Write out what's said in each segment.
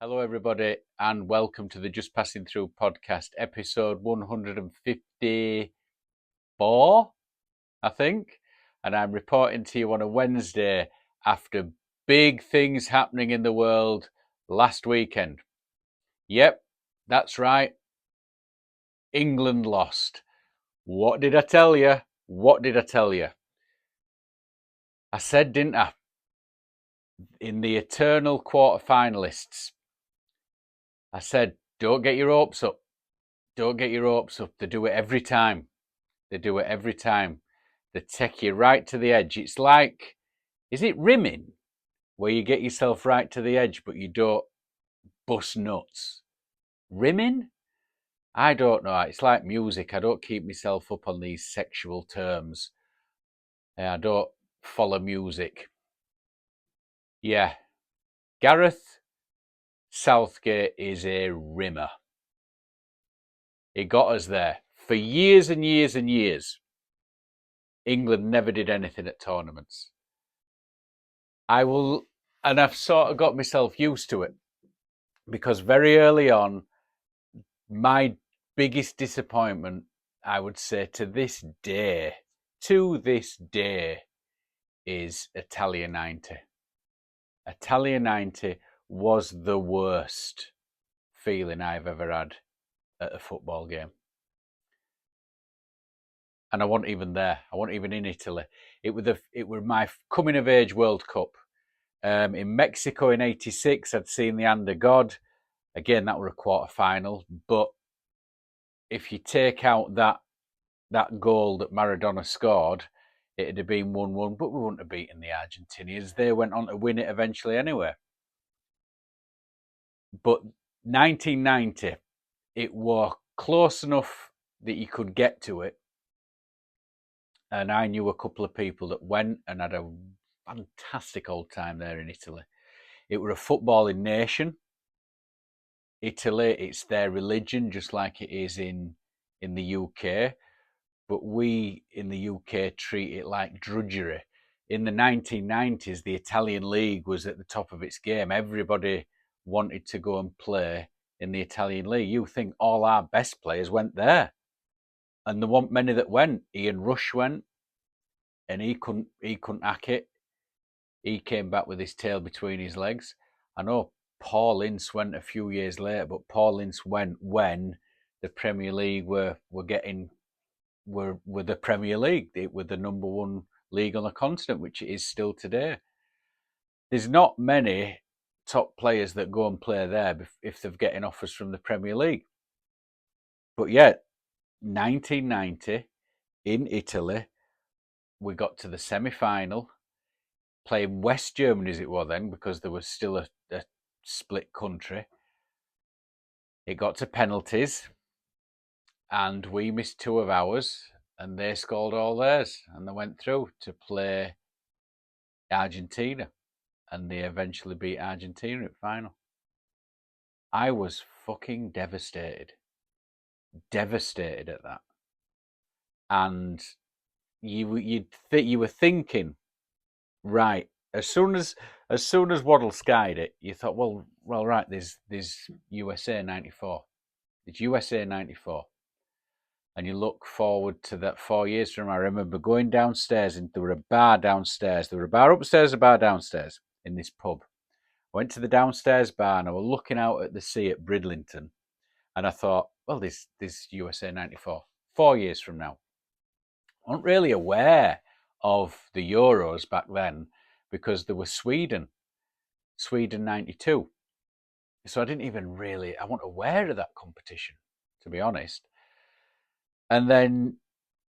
Hello, everybody, and welcome to the Just Passing Through podcast, episode 154, I think. And I'm reporting to you on a Wednesday after big things happening in the world last weekend. Yep, that's right. England lost. What did I tell you? What did I tell you? I said, didn't I? In the eternal quarter-finalists, I said, don't get your hopes up. Don't get your hopes up. They do it every time. They do it every time. They take you right to the edge. It's like, is it rimming? Where you get yourself right to the edge, but you don't bust nuts. Rimming? I don't know. It's like music. I don't keep myself up on these sexual terms. I don't follow music. Yeah. Gareth Southgate is a rimmer. He got us there. For years and years and years, England never did anything at tournaments. And I've sort of got myself used to it because very early on, my biggest disappointment, I would say to this day, is Italia 90. Italia 90 was the worst feeling I've ever had at a football game. And I wasn't even there. I wasn't even in Italy. It was my coming of age World Cup. In Mexico in '86, I'd seen the Hand of God. Again, that were a quarter final. But if you take out that goal that Maradona scored, it'd have been 1-1, but we wouldn't have beaten the Argentinians. They went on to win it eventually anyway. But 1990, it was close enough that you could get to it. And I knew a couple of people that went and had a fantastic old time there in Italy. It were a footballing nation. Italy, it's their religion, just like it is in the UK. But we in the UK treat it like drudgery. In the 1990s, the Italian league was at the top of its game. Everybody wanted to go and play in the Italian league. You think all our best players went there. And there weren't many that went. Ian Rush went, and he couldn't hack it. He came back with his tail between his legs. I know Paul Ince went a few years later, but Paul Ince went when the Premier League were the Premier League. It were the number one league on the continent, which it is still today. There's not many top players that go and play there if they're getting offers from the Premier League. But yet, 1990 in Italy, we got to the semi-final, playing West Germany as it was then, because there was still a split country. It got to penalties, and we missed two of ours, and they scored all theirs, and they went through to play Argentina, and they eventually beat Argentina at final. I was fucking devastated at that, and you were thinking, right? As soon as Waddle skied it, you thought, well, right. There's USA '94. It's USA '94. And you look forward to that 4 years from now. I remember going downstairs, and there were a bar downstairs. There were a bar upstairs, a bar downstairs in this pub. I went to the downstairs bar, and I was looking out at the sea at Bridlington, and I thought, well, this USA '94. 4 years from now. I wasn't really aware of the Euros back then because there was Sweden '92. So I didn't even really, I wasn't aware of that competition, to be honest. And then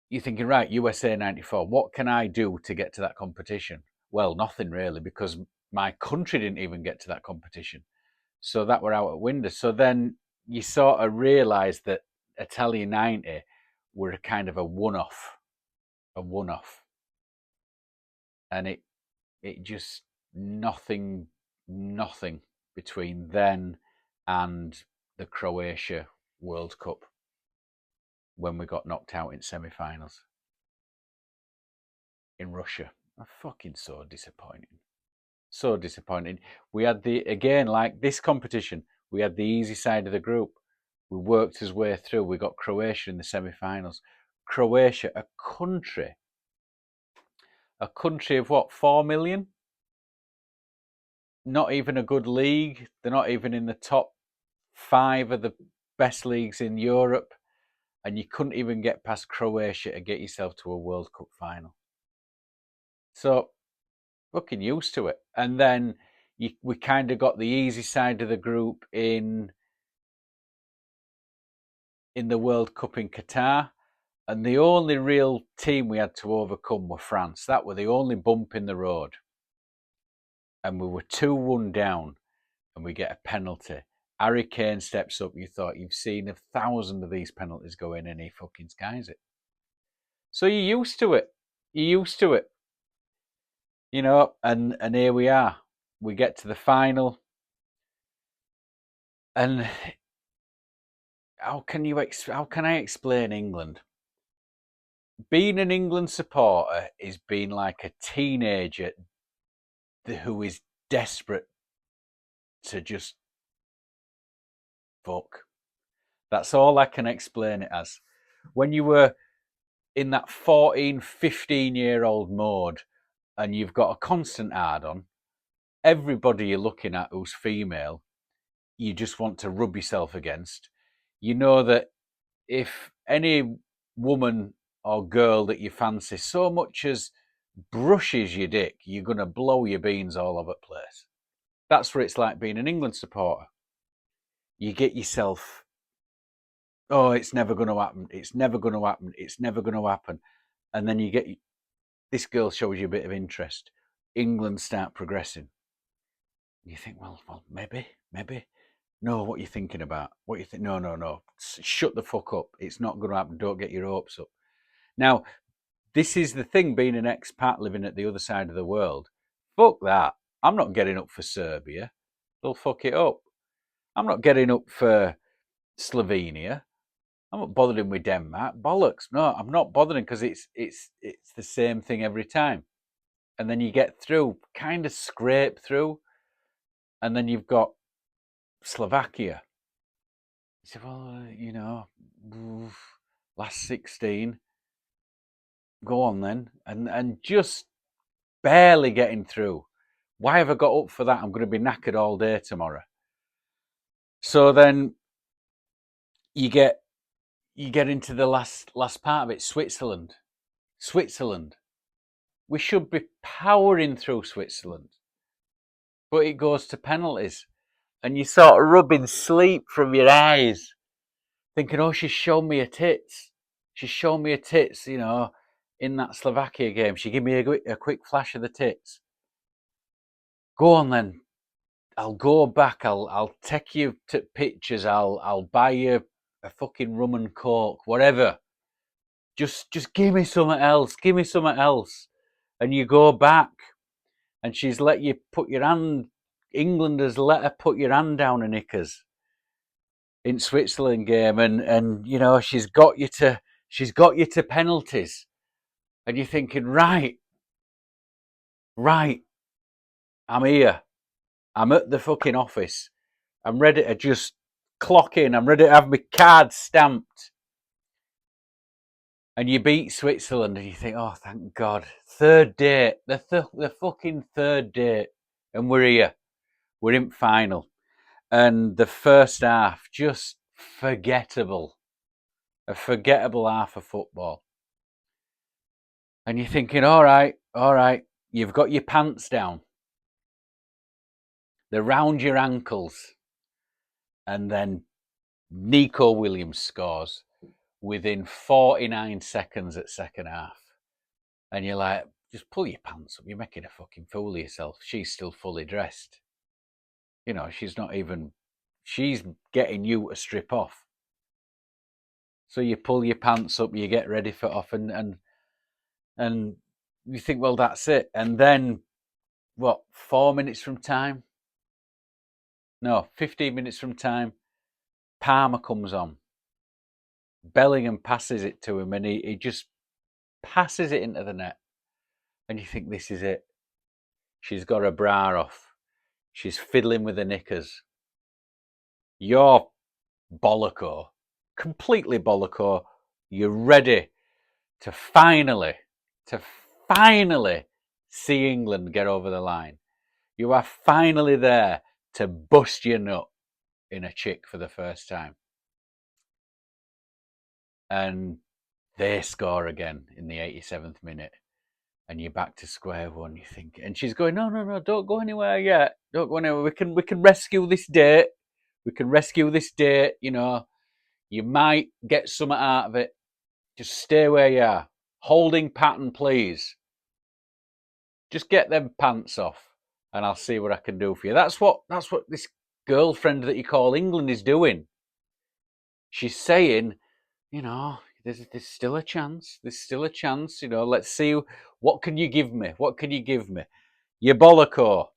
you're thinking, right, USA '94, what can I do to get to that competition? Well, nothing really, because my country didn't even get to that competition. So that were out at window. So then you sort of realise that Italia 90 were a kind of a one-off. And it just nothing between then and the Croatia World Cup when we got knocked out in semi-finals in Russia. Fucking so disappointing. So disappointing. We had again, like this competition, we had the easy side of the group. We worked his way through. We got Croatia in the semi-finals. Croatia, a country of what, 4 million? Not even a good league. They're not even in the top 5 of the best leagues in Europe. And you couldn't even get past Croatia to get yourself to a World Cup final. So, fucking used to it. And then we kind of got the easy side of the group in the World Cup in Qatar. And the only real team we had to overcome were France. That were the only bump in the road. And we were 2-1 down, and we get a penalty. Harry Kane steps up. You thought you've seen 1,000 of these penalties go in, and he fucking skies it. So you're used to it. You're used to it. You know, and here we are. We get to the final. And how can I explain England? Being an England supporter is being like a teenager who is desperate to just fuck. That's all I can explain it as. When you were in that 14, 15-year-old mode and you've got a constant hard on, everybody you're looking at who's female, you just want to rub yourself against. You know that if any woman or girl that you fancy so much as brushes your dick, you're going to blow your beans all over the place. That's what it's like being an England supporter. You get yourself, oh, it's never going to happen. It's never going to happen. It's never going to happen. And then you get, this girl shows you a bit of interest. England start progressing. You think, well, maybe. No, what are you thinking about? What you think? No. Shut the fuck up. It's not going to happen. Don't get your hopes up. Now, this is the thing, being an expat living at the other side of the world. Fuck that. I'm not getting up for Serbia. They'll fuck it up. I'm not getting up for Slovenia. I'm not bothering with Denmark. Bollocks. No, I'm not bothering because it's the same thing every time. And then you get through, kind of scrape through, and then you've got Slovakia. You say, well, last 16. Go on then. And just barely getting through. Why have I got up for that? I'm going to be knackered all day tomorrow. So then you get into the last part of it, Switzerland. We should be powering through Switzerland. But it goes to penalties. And you sort of rubbing sleep from your eyes, thinking, oh, she's shown me her tits. She's shown me her tits, in that Slovakia game. She gave me a quick flash of the tits. Go on then. I'll go back. I'll take you to pictures. I'll buy you a fucking rum and coke, whatever. Just give me something else. Give me something else. And you go back, and she's let you put your hand. England has let her put your hand down her knickers in Switzerland game, and she's got you to penalties, and you're thinking, right, I'm here. I'm at the fucking office. I'm ready to just clock in. I'm ready to have my card stamped. And you beat Switzerland, and you think, oh, thank God. Third date. The fucking third date. And we're here. We're in final. And the first half, just forgettable. A forgettable half of football. And you're thinking, all right, you've got your pants down. They're round your ankles. And then Nico Williams scores within 49 seconds at second half. And you're like, just pull your pants up. You're making a fucking fool of yourself. She's still fully dressed. She's getting you to strip off. So you pull your pants up, you get ready for off, and you think, well, that's it. And then, 4 minutes from time? No, 15 minutes from time, Palmer comes on. Bellingham passes it to him, and he just passes it into the net. And you think, this is it. She's got her bra off. She's fiddling with her knickers. You're bolloco, completely bolloco. You're ready to finally see England get over the line. You are finally there to bust your nut in a chick for the first time. And they score again in the 87th minute. And you're back to square one. You think, and she's going, no, don't go anywhere yet. Don't go anywhere. We can rescue this date. We can rescue this date. You know, you might get something out of it. Just stay where you are. Holding pattern, please. Just get them pants off, and I'll see what I can do for you. That's what this girlfriend that you call England is doing. She's saying, you know, there's still a chance. There's still a chance. You know, let's see. What can you give me? What can you give me? You're bolloco.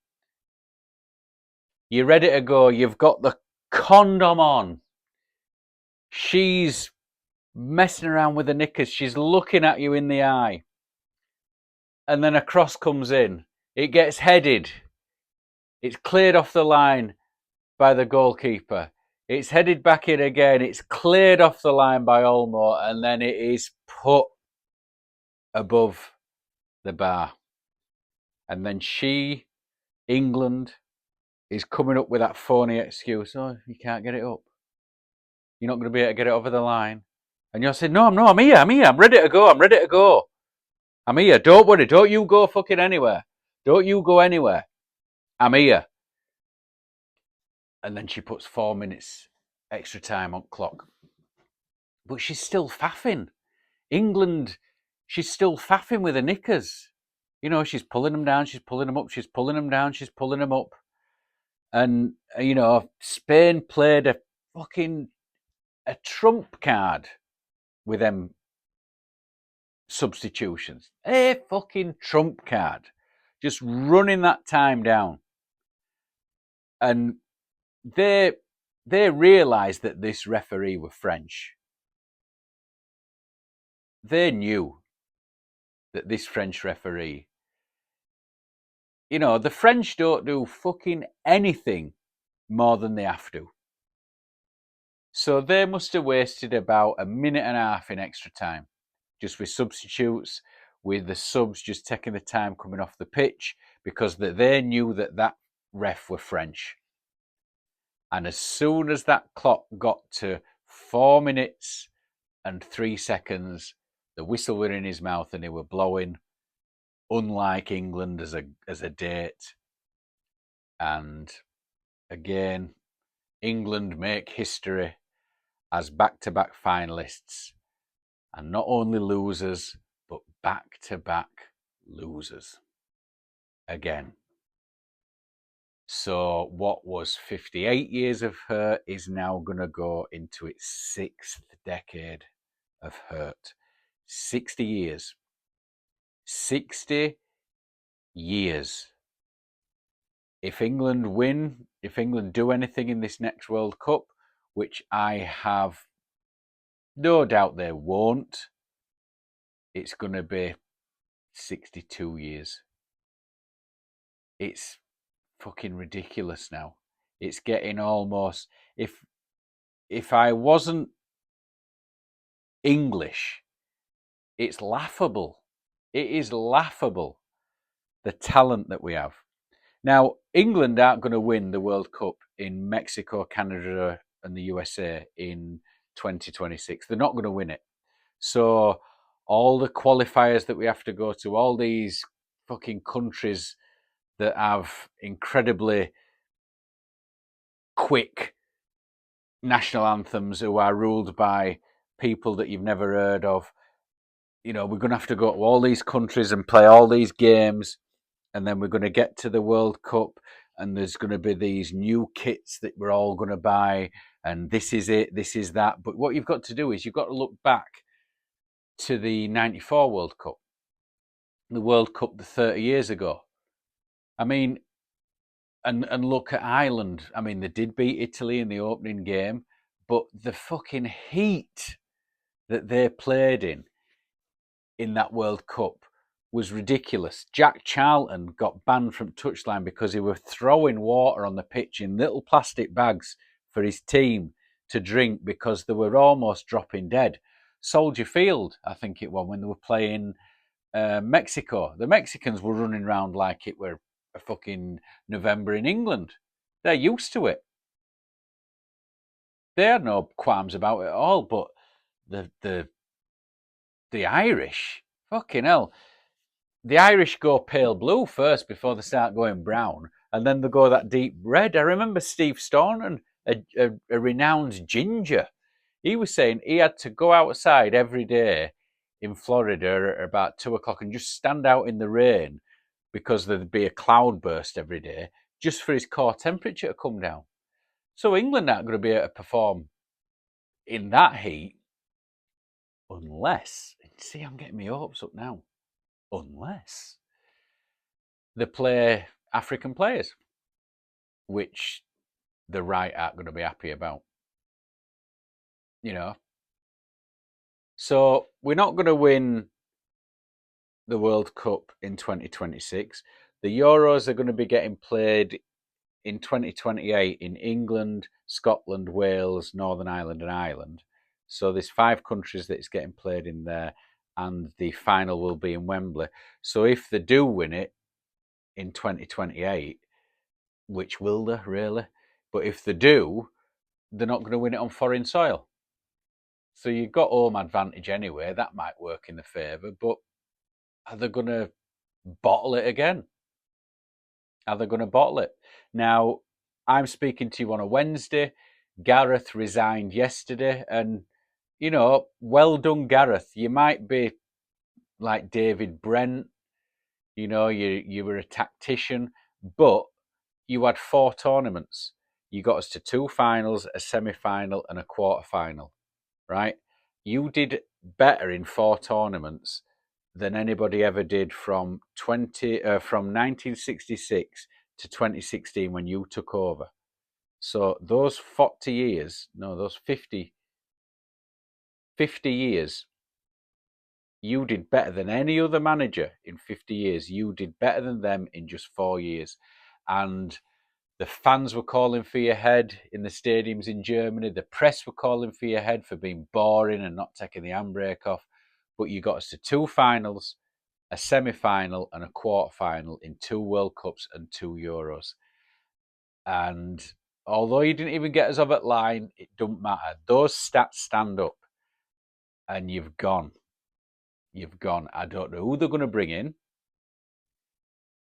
You're ready to go. You've got the condom on. She's messing around with the knickers. She's looking at you in the eye. And then a cross comes in. It gets headed. It's cleared off the line by the goalkeeper. It's headed back in again. It's cleared off the line by Olmo. And then it is put above the bar. And then England, is coming up with that phony excuse. Oh, you can't get it up. You're not going to be able to get it over the line. And you're saying, no, I'm here. I'm ready to go. I'm here. Don't worry. Don't you go fucking anywhere. Don't you go anywhere. I'm here. And then she puts 4 minutes extra time on clock. But she's still faffing. England, she's still faffing with her knickers. You know, she's pulling them down, she's pulling them up, she's pulling them down, she's pulling them up. And, you know, Spain played a trump card with them substitutions. A fucking trump card. Just running that time down. And they realised that this referee were French. They knew that this French referee, you know, the French don't do fucking anything more than they have to. So they must have wasted about a minute and a half in extra time, just with substitutes, with the subs just taking the time coming off the pitch, because they knew that ref were French. And as soon as that clock got to 4 minutes and 3 seconds, the whistle were in his mouth and they were blowing, unlike England as a date. And again, England make history as back-to-back finalists, and not only losers, but back-to-back losers again. So what was 58 years of hurt is now going to go into its 6th decade of hurt. 60 years. 60 years. If England win, if England do anything in this next World Cup, which I have no doubt they won't, it's going to be 62 years. It's fucking ridiculous now. It's getting almost, if I wasn't English, it's laughable. It is laughable, the talent that we have. Now, England aren't going to win the World Cup in Mexico, Canada, and the USA in 2026. They're not going to win it. So all the qualifiers that we have to go to, all these fucking countries that have incredibly quick national anthems who are ruled by people that you've never heard of, you know, we're going to have to go to all these countries and play all these games, and then we're going to get to the World Cup, and there's going to be these new kits that we're all going to buy, and this is it, this is that. But what you've got to do is you've got to look back to the 94 World Cup, the World Cup 30 years ago. I mean, and look at Ireland. I mean, they did beat Italy in the opening game, but the fucking heat that they played in that World Cup was ridiculous. Jack Charlton got banned from touchline because he was throwing water on the pitch in little plastic bags for his team to drink because they were almost dropping dead. Soldier Field, I think it was, when they were playing Mexico. The Mexicans were running around like it were a fucking November in England. They're used to it. They had no qualms about it at all, but the Irish, fucking hell. The Irish go pale blue first before they start going brown, and then they go that deep red. I remember Steve Staunton, a renowned ginger. He was saying he had to go outside every day in Florida at about 2 o'clock and just stand out in the rain because there'd be a cloudburst every day just for his core temperature to come down. So England aren't going to be able to perform in that heat unless, see, I'm getting my hopes up now, unless they play African players, which the right aren't going to be happy about. You know, so we're not going to win the World Cup in 2026. The Euros are going to be getting played in 2028 in England, Scotland, Wales, Northern Ireland, and Ireland. So there's 5 countries that it's getting played in there, and the final will be in Wembley. So if they do win it in 2028, which will they really? But if they do, they're not going to win it on foreign soil. So you've got home advantage anyway. That might work in the favour, but are they going to bottle it again? Are they going to bottle it? Now, I'm speaking to you on a Wednesday. Gareth resigned yesterday, and, you know, well done, Gareth. You might be like David Brent, you know, you were a tactician, but you had 4 tournaments. You got us to 2 finals, a semi-final, and a quarter-final, right? You did better in 4 tournaments than anybody ever did from 1966 to 2016 when you took over. So those 40 years, no, those 50 years, you did better than any other manager in 50 years. You did better than them in just 4 years. And the fans were calling for your head in the stadiums in Germany. The press were calling for your head for being boring and not taking the handbrake off. But you got us to 2 finals, a semi-final and a quarter-final in 2 World Cups and 2 Euros. And although you didn't even get us over the line, it don't matter. Those stats stand up, and you've gone. You've gone. I don't know who they're going to bring in.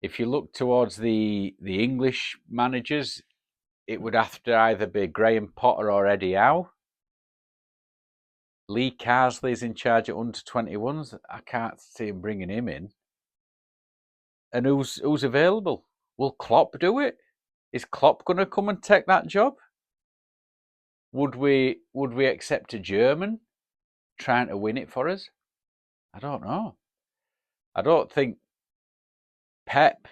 If you look towards the English managers, it would have to either be Graham Potter or Eddie Howe. Lee Carsley's in charge at under-21s. I can't see him bringing him in. And who's available? Will Klopp do it? Is Klopp going to come and take that job? Would we accept a German trying to win it for us? I don't know. I don't think Pep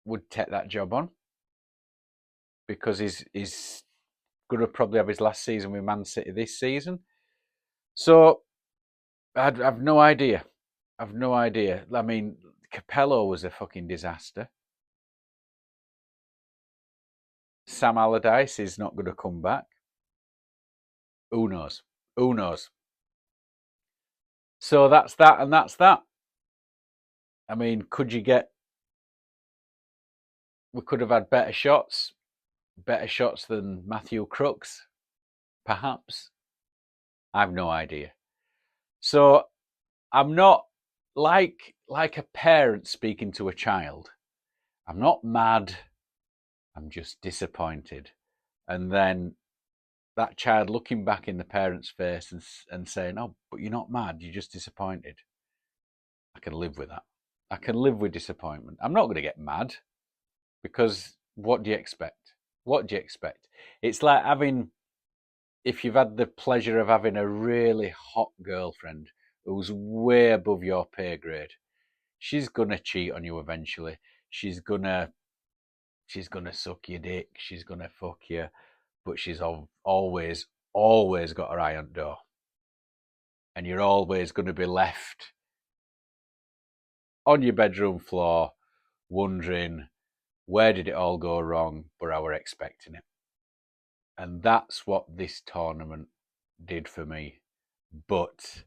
would take that job on because he's going to probably have his last season with Man City this season. So I've no idea. I've no idea. I mean, Capello was a fucking disaster. Sam Allardyce is not going to come back. Who knows? Who knows? So that's that, and that's that. I mean, could you get... We could have had better shots than Matthew Crooks, perhaps. I've no idea. So I'm not like a parent speaking to a child. I'm not mad. I'm just disappointed. And then that child looking back in the parent's face and saying, "Oh, but you're not mad. You're just disappointed." I can live with that. I can live with disappointment. I'm not going to get mad because what do you expect? What do you expect? It's like if you've had the pleasure of having a really hot girlfriend who's way above your pay grade, she's gonna cheat on you eventually. She's gonna suck your dick. She's gonna fuck you, but she's always got her eye on the door, and you're always going to be left on your bedroom floor, wondering where did it all go wrong, but I were expecting it. And that's what this tournament did for me. But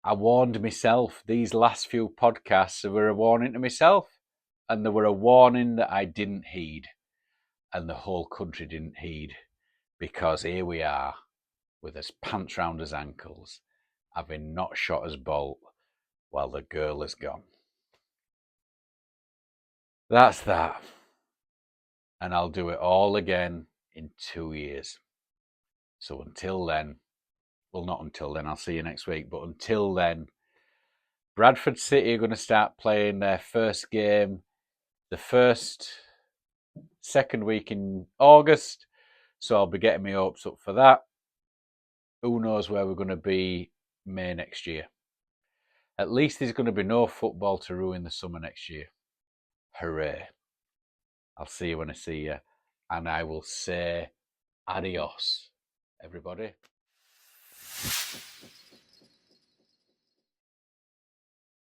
I warned myself. These last few podcasts were a warning to myself, and they were a warning that I didn't heed, and the whole country didn't heed, because here we are with his pants round his ankles, having not shot his bolt while the girl is gone. That's that. And I'll do it all again in 2 years. So until then, well, not until then, I'll see you next week, but until then, Bradford City are going to start playing their first game the second week in August. So I'll be getting my hopes up for that. Who knows where we're going to be May next year. At least there's going to be no football to ruin the summer next year. Hooray. I'll see you when I see you. And I will say adios, everybody.